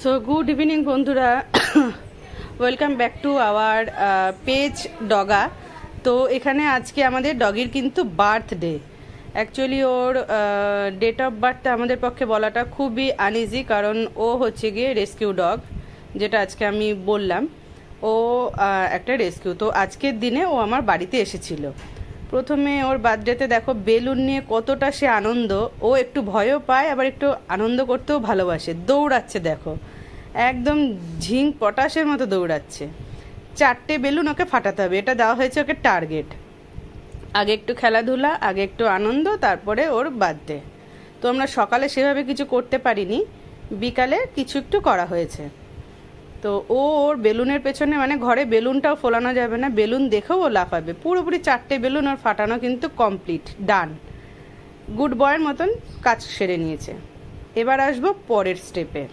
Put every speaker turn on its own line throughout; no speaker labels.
So good evening বন্ধুরা, welcome back to our page ডগা। তো এখানে আজকে আমাদের ডগির কিন্তু বার্থডে। অ্যাকচুয়ালি ওর ডেট অফ বার্থটা আমাদের পক্ষে বলাটা খুবই আনইজি, কারণ ও হচ্ছে গিয়ে রেস্কিউ ডগ, যেটা আজকে আমি বললাম। ও একটা রেস্কিউ। তো আজকের দিনে ও আমার বাড়িতে এসেছিল। প্রথমে ওর বার্থডেতে দেখো বেলুন নিয়ে কতটা সে আনন্দ। ও একটু ভয়ও পায়, আবার একটু আনন্দ করতেও ভালোবাসে। দৌড়াচ্ছে দেখো, একদম ঝিং পটাশের মতো দৌড়াচ্ছে। 4টে বেলুন ওকে ফাটাতে হবে, এটা দেওয়া হয়েছে ওকে টার্গেট। আগে একটু খেলাধুলা, আগে একটু আনন্দ, তারপরে ওর বার্থডে। তো আমরা সকালে সেভাবে কিছু করতে পারিনি, বিকালে কিছু একটু করা হয়েছে। তো ও ওর বেলুনের পেছনে, মানে ঘরে বেলুনটাও ফোলানো যাবে না, বেলুন দেখেও ও লাফাবে। পুরোপুরি 4টে বেলুন ওর ফাটানো কিন্তু কমপ্লিট, ডান। গুড বয়ের মতন কাজ সেরে নিয়েছে। এবার আসবো পরের স্টেপে।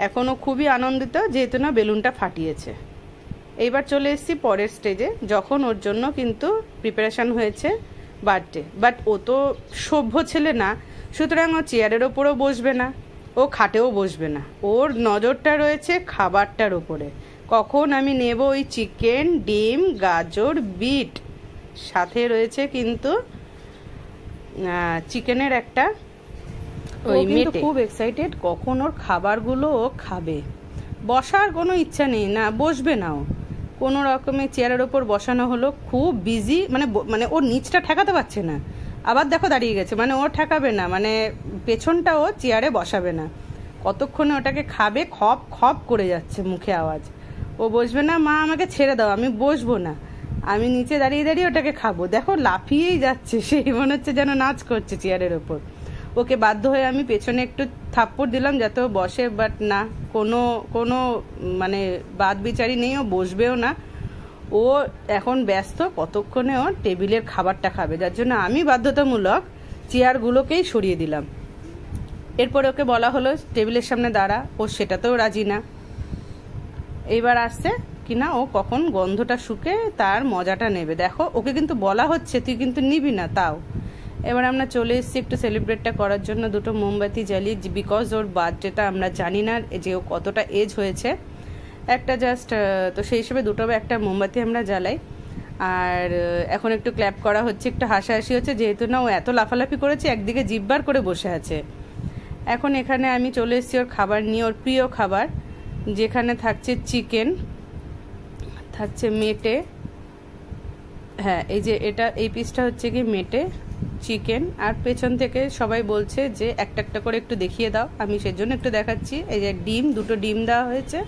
এখনও খুবই আনন্দিত যেহেতু না বেলুনটা ফাটিয়েছে। এইবার চলে এসেছি পরের স্টেজে, যখন ওর জন্য কিন্তু প্রিপারেশান হয়েছে বার্থডে। বাট ও তো সভ্য ছেলে না, সুতরাং ও চেয়ারের ওপরও বসবে না, ও খাটেও বসবে না। ওর নজরটা রয়েছে খাবারটার ওপরে। কখন আমি নেব ওই চিকেন, ডিম, গাজর, বিট, সাথে রয়েছে কিন্তু চিকেনের একটা ওই মেটে। খুব এক্সাইটেড কখন ওর খাবারগুলো ও খাবে। বসার কোনো ইচ্ছা নেই, না বসবে না ও। কোনো রকমের চেয়ারের ওপর বসানো হলো, খুব বিজি, মানে ওর নিচটা ঠেকাতে পারছে না। আবার দেখো দাঁড়িয়ে গেছে, মানে ও ঠেকাবে না, মানে পেছনটা ও চেয়ারে বসাবে না। কতক্ষণে ওটাকে খাবে, খপ খপ করে যাচ্ছে মুখে আওয়াজ। ও বসবে না, মা আমাকে ছেড়ে দাও, আমি বসবো না, আমি নিচে দাঁড়িয়ে দাঁড়িয়ে ওটাকে খাবো। দেখো লাফিয়েই যাচ্ছে, সেই মনে হচ্ছে যেন নাচ করছে চেয়ারের ওপর। ওকে বাধ্য হয়ে আমি পেছনে একটু থাপ্পড় দিলাম যাতে ও বসে, বাট না, কোনো মানে বাদ বিচারি নেই, ও বসবেও না। ও এখন ব্যস্ত কতক্ষণে ও টেবিলের খাবারটা খাবে, যার জন্য আমি বাধ্যতামূলক চেয়ারগুলোকেই সরিয়ে দিলাম। এরপরে ওকে বলা হলো টেবিলের সামনে দাঁড়া, ও সেটাতেও রাজি না। এইবার আসছে কিনা ও কখন গন্ধটা শুকে তার মজাটা নেবে। দেখো ওকে কিন্তু বলা হচ্ছে তুই কিন্তু নিবি না, তাও। এবার আমরা চলে এসেছি একটু সেলিব্রেটটা করার জন্য, দুটো মোমবাতি জ্বালিয়ে, বিকজ ওর বার্থডেটা আমরা জানি না যে ও কতটা এজ হয়েছে, একটা জাস্ট তো সেই হিসেবে দুটো একটা মোমবাতি আমরা জ্বালাই। আর এখন একটু ক্ল্যাপ করা হচ্ছে, একটু হাসাহাসি হচ্ছে, যেহেতু না ও এত লাফালাফি করেছে, একদিকে জিব্বার করে বসে আছে। এখন এখানে আমি চলে এসেছি ওর খাবার নিয়ে, ওর প্রিয় খাবার, যেখানে থাকছে চিকেন, থাকছে মেটে। হ্যাঁ, এই যে এটা, এই পিসটা হচ্ছে কি মেটে চিকেন। আর পেছন থেকে সবাই বলছে যে একটা একটা করে একটু দেখিয়ে দাও, আমি সেজন্য একটু দেখাচ্ছি। এই যে ডিম, দুটো ডিম দেওয়া হয়েছে,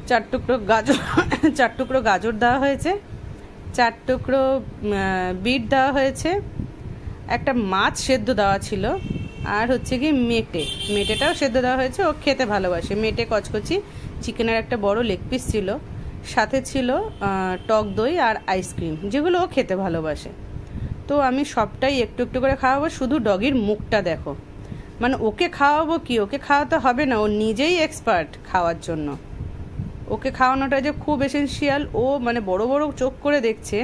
4 টুকরো গাজর দেওয়া হয়েছে, 4 টুকরো বিট দেওয়া হয়েছে, একটা মাছ সেদ্ধ দেওয়া ছিল, আর হচ্ছে কি মেটেটাও সেদ্ধ দেওয়া হয়েছে। ও খেতে ভালোবাসে মেটে কচকচি। চিকেনের একটা বড় লেগ পিস ছিল, সাথে ছিল টক দই আর আইসক্রিম, যেগুলো ও খেতে ভালোবাসে। তো আমি সবটাই একটু একটু করে খাওয়াবো। শুধু ডগির মুখটা দেখো, মানে ওকে খাওয়াবো কি, ওকে খাওয়াতে হবে না, ও নিজেই এক্সপার্ট খাওয়ার জন্য। ওকে খাওয়ানোটা যে খুব এসেন্সিয়াল, ও মানে বড় বড় চোখ করে দেখছে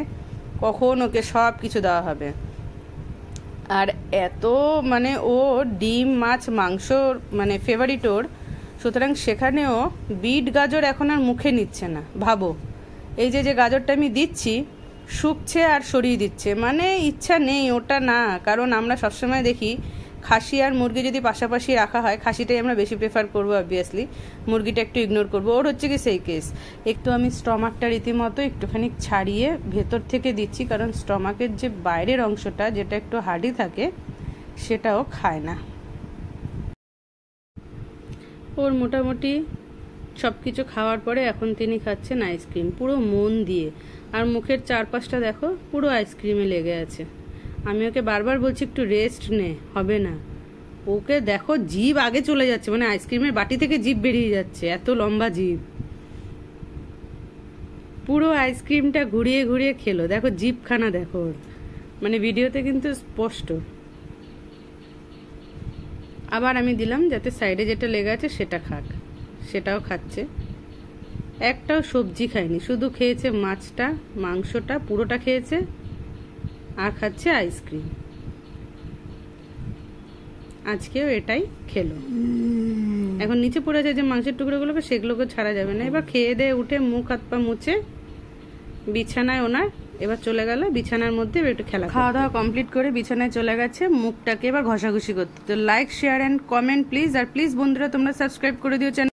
কখন ওকে সব কিছু দেওয়া হবে। আর এত মানে ও ডিম, মাছ, মাংস মানে ফেভারিট ওর, সুতরাং সেখানেও বিট গাজর এখন আর মুখে নিচ্ছে না। ভাবো, এই যে গাজরটা আমি দিচ্ছি, শুকছে আর সরিয়ে দিচ্ছে, মানে ইচ্ছা নেই ওটা না। কারণ আমরা সবসময় দেখি খাসি আর মুরগি যদি পাশাপাশি রাখা হয়, খাসিটাই আমরা বেশি প্রেফার করবো অবভিয়াসলি, মুরগিটা একটু ইগনোর করবো। ওর হচ্ছে কি সেই কেস। একটু আমি স্টমাকটা রীতিমতো একটুখানি ছাড়িয়ে ভেতর থেকে দিচ্ছি, কারণ স্টমাকের যে বাইরের অংশটা, যেটা একটু হার্ডি থাকে, সেটাও খায় না। ওর মোটামুটি সব কিছু খাওয়ার পরে এখন তিনি খাচ্ছেন আইসক্রিম, পুরো মন দিয়ে। আর মুখের চারপাশটা দেখো পুরো আইসক্রিমে লেগে আছে। আমি ওকে বারবার বলছি একটু রেস্ট নে, হবে না। ওকে দেখো জিভ আগে চলে যাচ্ছে, মানে আইসক্রিমের বাটি থেকে জিভ বেরিয়ে যাচ্ছে, এত লম্বা জিভ। পুরো আইসক্রিমটা ঘুরিয়ে ঘুরিয়ে খেলো, দেখো জিভখানা দেখো ওর, মানে ভিডিওতে কিন্তু স্পষ্ট। আবার আমি দিলাম যাতে সাইডে যেটা লেগে আছে সেটা খাক, সেটাও খাচ্ছে। একটাও সবজি খায়নি, শুধু খেয়েছে মাছটা, মাংসটা পুরোটা খেয়েছে, আর খাচ্ছে আইসক্রিম। আজকেও এটাই খেলো। এখন নিচে পড়ে আছে যে মাংসের টুকরোগুলোকে, সেগুলোকে ছাড়া যাবে না। এবার খেয়ে দিয়ে উঠে মুখ হাত পা মুছে বিছানায় ওনার এবার চলে গেল, বিছানার মধ্যে একটু খেলা। খাওয়া দাওয়া কমপ্লিট করে বিছানায় চলে গেছে, মুখটাকে এবার ঘষাঘষি করতে। তো like share and comment please, আর প্লিজ বন্ধুরা তোমরা সাবস্ক্রাইব করে দিও চ্যানেল।